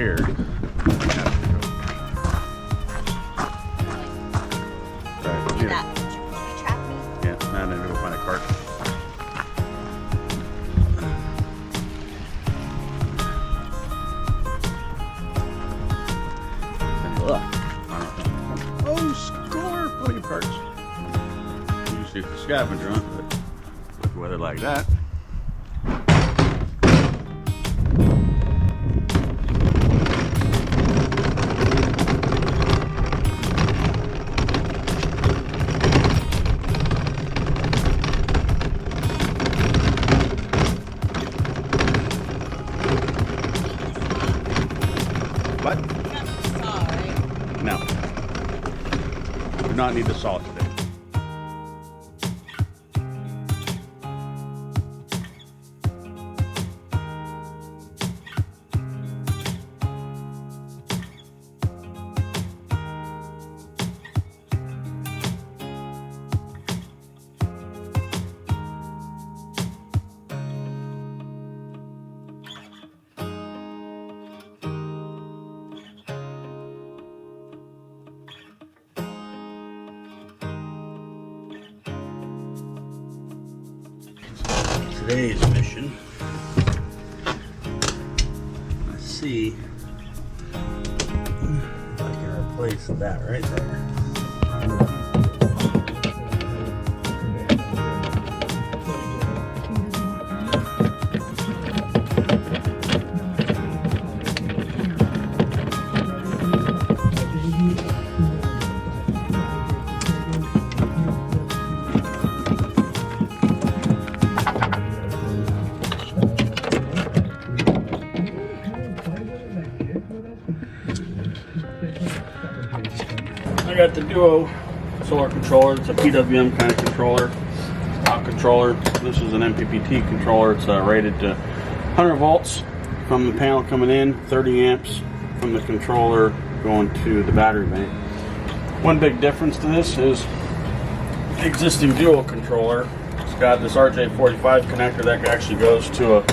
here. Right, Do that. Did you trap me? Yeah, now I need to go find a cart. Oh, score! Plenty of parts. Usually it's a scavenger hunt, but with weather like that. What? No. Do not need the saw today. Today's mission, let's see if I can replace that right there. I got the Duo solar controller. It's a PWM kind of controller, stock controller. This is an MPPT controller. It's rated to 100 volts from the panel coming in, 30 amps from the controller going to the battery bank. One big difference to this is the existing Duo controller. It's got this RJ45 connector that actually goes to a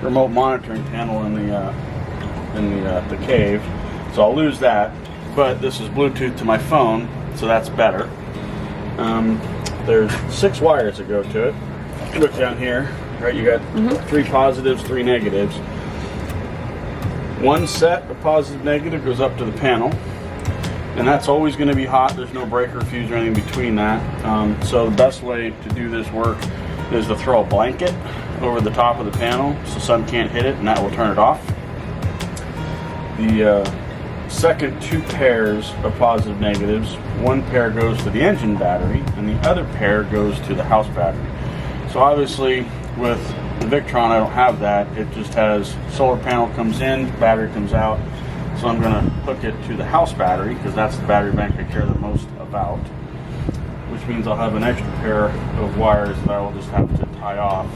remote monitoring panel in the cave. So I'll lose that. But this is Bluetooth to my phone, so that's better. There's 6 wires that go to it. You look down here, right? You got 3 positives, 3 negatives. One set of positive negative goes up to the panel, and that's always going to be hot. There's no breaker, fuse, or anything between that. So the best way to do this work is to throw a blanket over the top of the panel so sun can't hit it, and that will turn it off. The second 2 pairs of positive negatives, one pair goes to the engine battery and the other pair goes to the house battery. So obviously with the Victron I don't have that. It just has solar panel comes in, battery comes out. So I'm going to hook it to the house battery because that's the battery bank I care the most about, which means I'll have an extra pair of wires that I will just have to tie off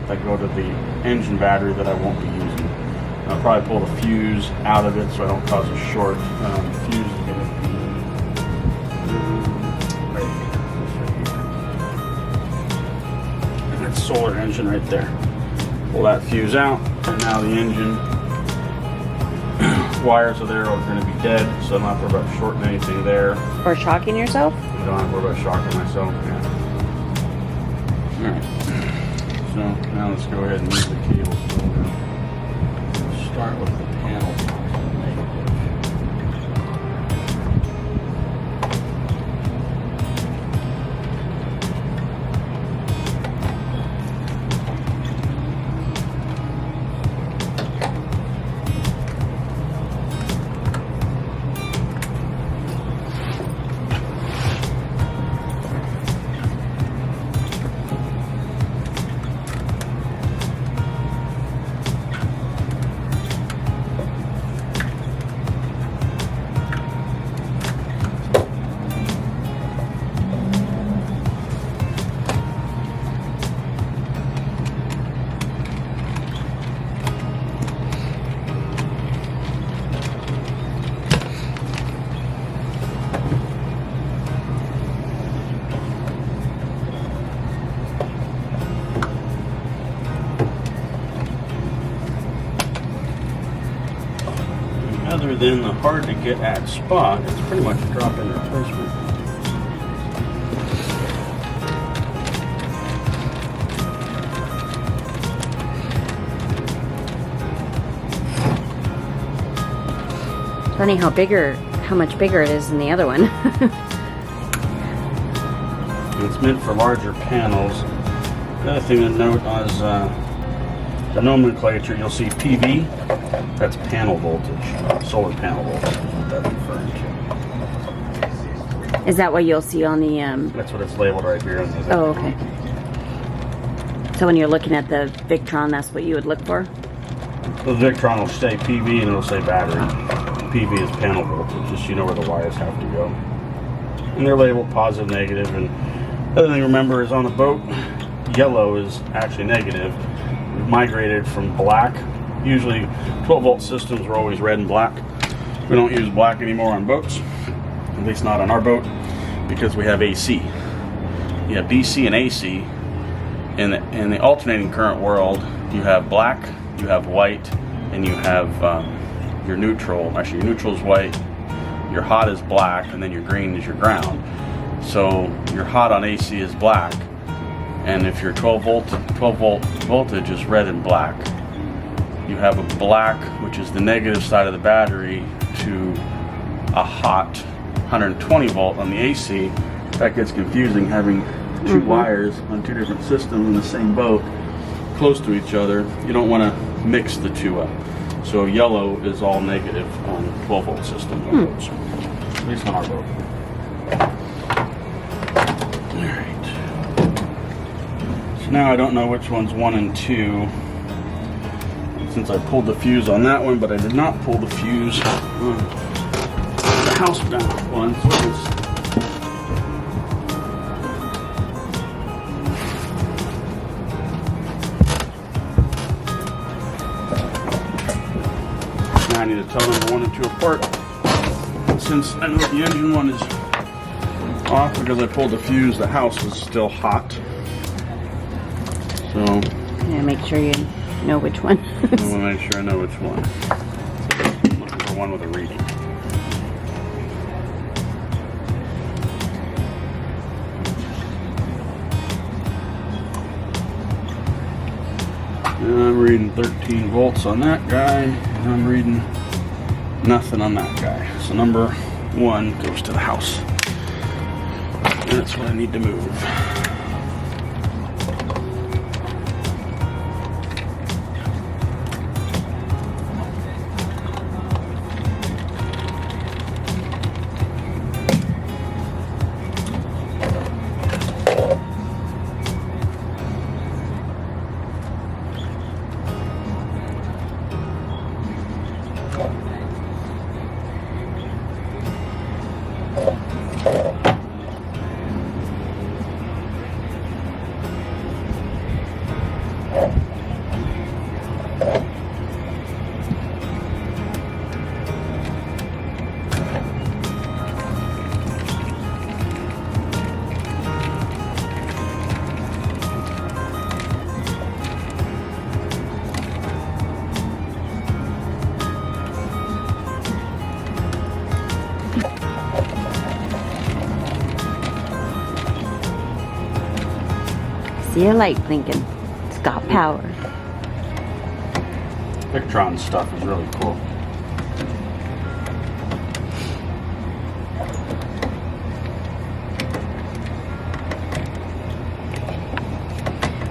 that go to the engine battery that I won't be using. I'll probably pull the fuse out of it so I don't cause a short. Fuse is going to be right here. And that's solar engine right there. Pull that fuse out, and now the engine wires are there are going to be dead, so I don't have to worry about shorting anything there. Or shocking yourself? I don't have to worry about shocking myself. Yeah. Alright. So now let's go ahead and move the cable. Start with the panel. other than the hard to get at spot, it's pretty much a drop-in replacement. Funny how much bigger it is than the other one. It's meant for larger panels. The other thing to note is the nomenclature. You'll see PV. That's panel voltage, solar panel voltage. Is what that's referring to. Is that what you'll see on the? That's what it's labeled right here. Oh, okay. So when you're looking at the Victron, that's what you would look for? The Victron will say PV and it'll say battery. PV is panel voltage, just so you know where the wires have to go. And they're labeled positive, negative, and the other thing to remember is on the boat, yellow is actually negative. We've migrated from black. Usually 12-volt systems were always red and black. We don't use black anymore on boats, at least not on our boat, because we have AC. You have DC and AC. In the alternating current world, you have black, you have white, and you have your neutral. Actually, your neutral is white, your hot is black, and then your green is your ground. So your hot on AC is black, and if your 12 volt voltage is red and black, you have a black, which is the negative side of the battery, to a hot 120 volt on the AC. That gets confusing, having two wires on two different systems in the same boat close to each other. You don't want to mix the two up. So yellow is all negative on 12 volt systems on boats, at least on our boat. Alright. So now I don't know which one's 1 and 2, since I pulled the fuse on that one, but I did not pull the fuse on the house down one. So it's I need to tell them 1 and 2 apart, since I know the engine one is off because I pulled the fuse. The house is still hot, so yeah, make sure you know which one. I want to make sure I know which one. I'm looking for one with a reading. I'm reading 13 volts on that guy, and I'm reading nothing on that guy. So number 1 goes to the house. That's what I need to move. See a light blinking. It's got power. Victron stuff is really cool.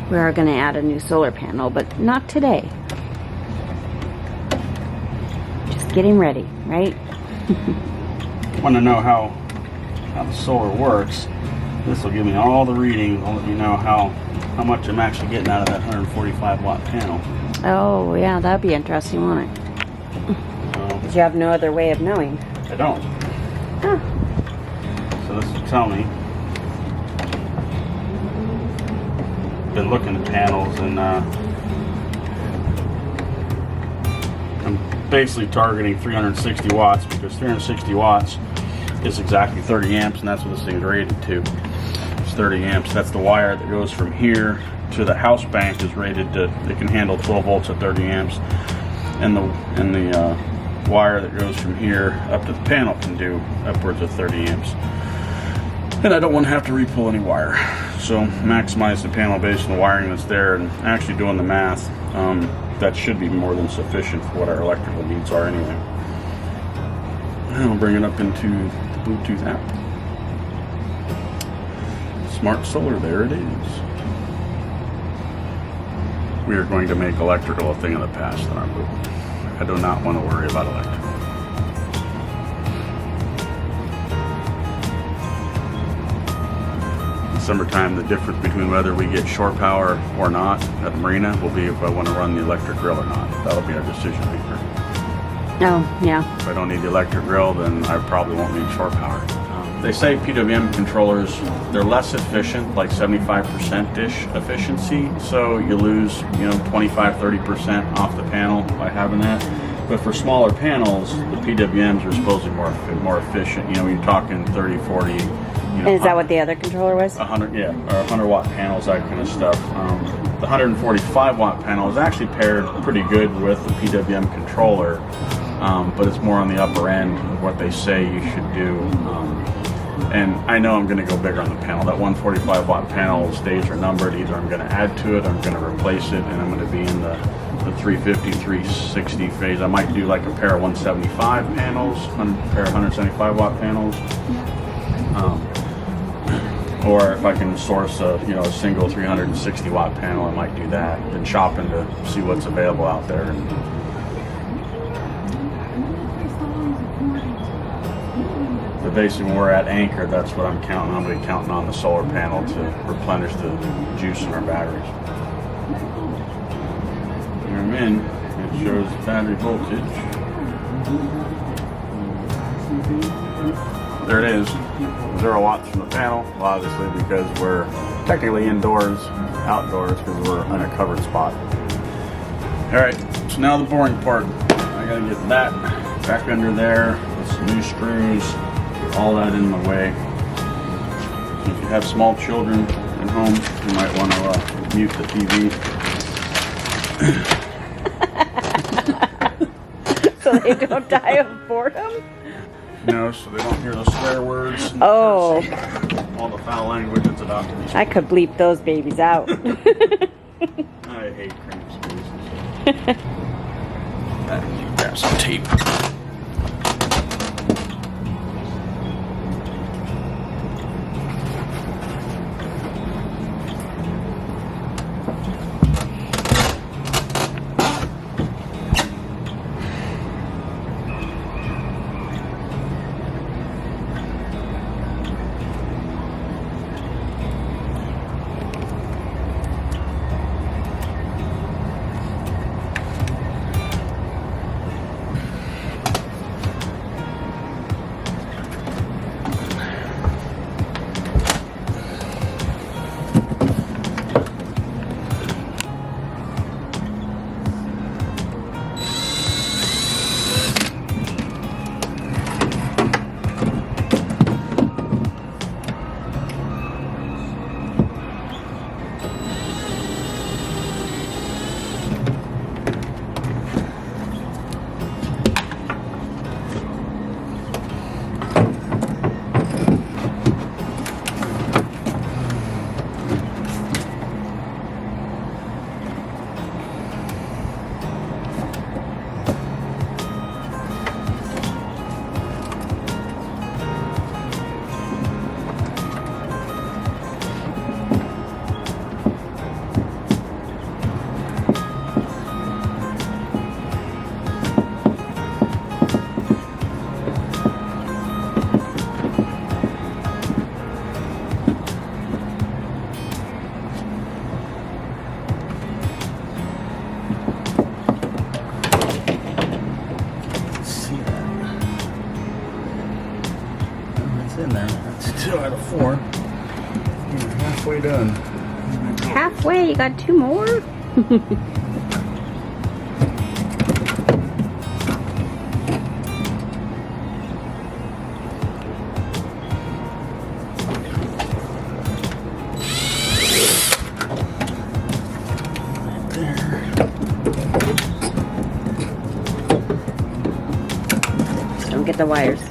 We are going to add a new solar panel, but not today. Just getting ready, right? Want to know how the solar works? This will give me all the readings. I'll let me know how much I'm actually getting out of that 145 watt panel. Oh, yeah, that'd be interesting, won't it? Because you have no other way of knowing. I don't. Huh. So this will tell me. Been looking at panels, and I'm basically targeting 360 watts because 360 watts is exactly 30 amps, and that's what this thing's rated to. It's 30 amps. That's the wire that goes from here to the house bank is rated to, it can handle 12 volts at 30 amps, and the wire that goes from here up to the panel can do upwards of 30 amps. And I don't want to have to re-pull any wire. So maximize the panel based on the wiring that's there, and actually doing the math, that should be more than sufficient for what our electrical needs are anyway. And I'll bring it up into the Bluetooth app. Smart solar, there it is. We are going to make electrical a thing of the past in our movie. I do not want to worry about electrical. Summertime, the difference between whether we get shore power or not at the marina will be if I want to run the electric grill or not. That'll be our decision maker. Oh, yeah. If I don't need the electric grill, then I probably won't need shore power. They say PWM controllers, they're less efficient, like 75%-ish efficiency, so you lose, 25-30% off the panel by having that. But for smaller panels, the PWMs are supposedly more efficient. You're talking 30, 40. And is that what the other controller was? 100, yeah, or 100 watt panels, that kind of stuff. The 145 watt panel is actually paired pretty good with the PWM controller, but it's more on the upper end of what they say you should do. And I know I'm going to go bigger on the panel. That 145 watt panel's days are numbered. Either I'm going to add to it, I'm going to replace it, and I'm going to be in the 350, 360 phase. I might do like a pair of 175 panels, a pair of 175 watt panels. Or if I can source a single 360 watt panel, I might do that. Been shopping to see what's available out there. But basically, when we're at anchor, that's what I'm counting on. I'm going to be counting on the solar panel to replenish the juice in our batteries. When I'm in, it shows battery voltage. There it is, 0 watts from the panel, obviously because we're technically outdoors because we're in a covered spot. Alright, so now the boring part. I gotta get that back under there with some new screws, all that in my way. So if you have small children at home, you might want to mute the TV. So they don't die of boredom? No, so they don't hear the swear words. Oh. All the foul language that's about to be. I could bleep those babies out. I hate cramped spaces. Grab some tape. In there. That's 2 out of 4. We're halfway done. Halfway? You got 2 more? Don't get the wires.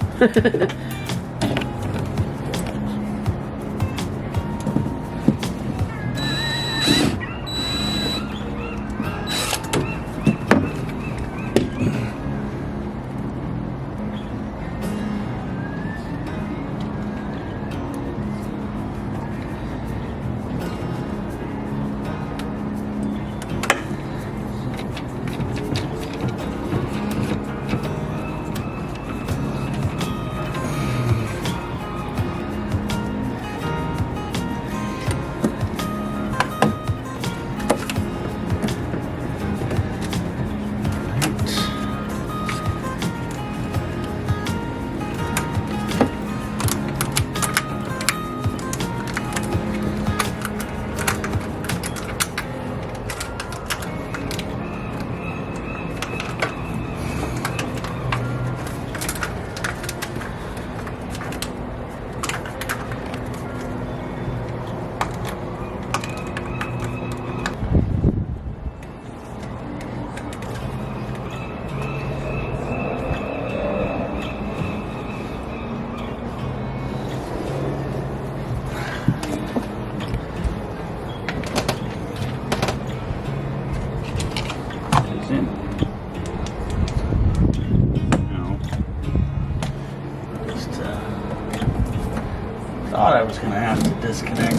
Thought I was going to have to disconnect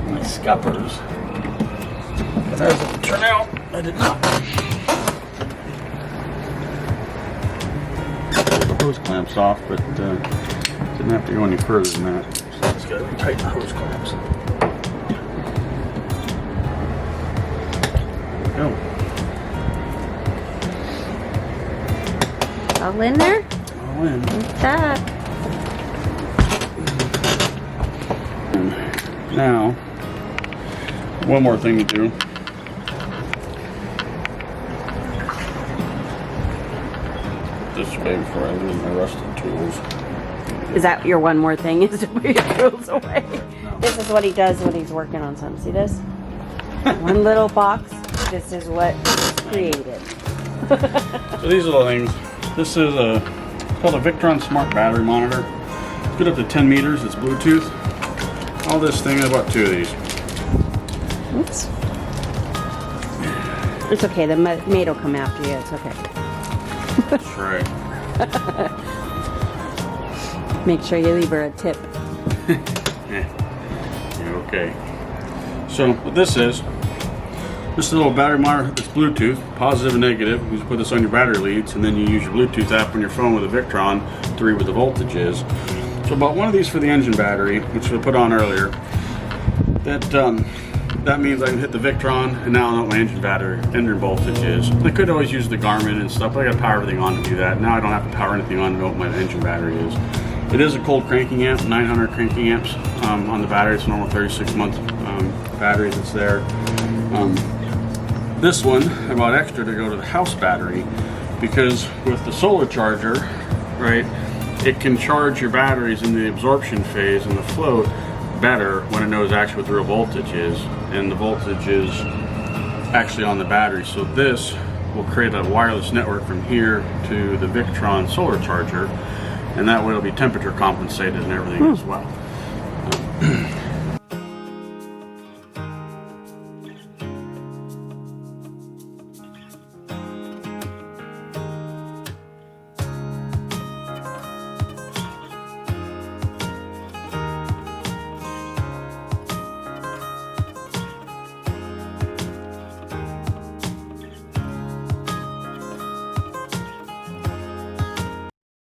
my scuppers, but as it turned out, I did not. The hose clamps off, but didn't have to go any further than that. So I just got to tighten the hose clamps. There we go. All in there? All in. What's that? Now, one more thing to do. This way before I lose my rusted tools. Is that your one more thing? Is to put your tools away? No. This is what he does when he's working on something. See this? One little box. This is what he's created. So these are the things. This is called a Victron Smart Battery Monitor. It's good up to 10 meters. It's Bluetooth. All this thing, I bought 2 of these. Oops. It's okay. The maid will come after you. It's okay. That's right. Make sure you leave her a tip. Yeah, okay. So what this is a little battery monitor that's Bluetooth, positive and negative. You just put this on your battery leads, and then you use your Bluetooth app on your phone with a Victron to read what the voltage is. So I bought one of these for the engine battery, which I put on earlier. That means I can hit the Victron, and now I know what my engine voltage is. I could always use the Garmin and stuff, but I got to power everything on to do that. Now I don't have to power anything on to know what my engine battery is. It is a cold cranking amp, 900 cranking amps on the battery. It's a normal 36-month battery that's there. This one I bought extra to go to the house battery, because with the solar charger, right, it can charge your batteries in the absorption phase and the float better when it knows actually what the real voltage is, and the voltage is actually on the battery. So this will create a wireless network from here to the Victron solar charger, and that way it'll be temperature compensated and everything as well.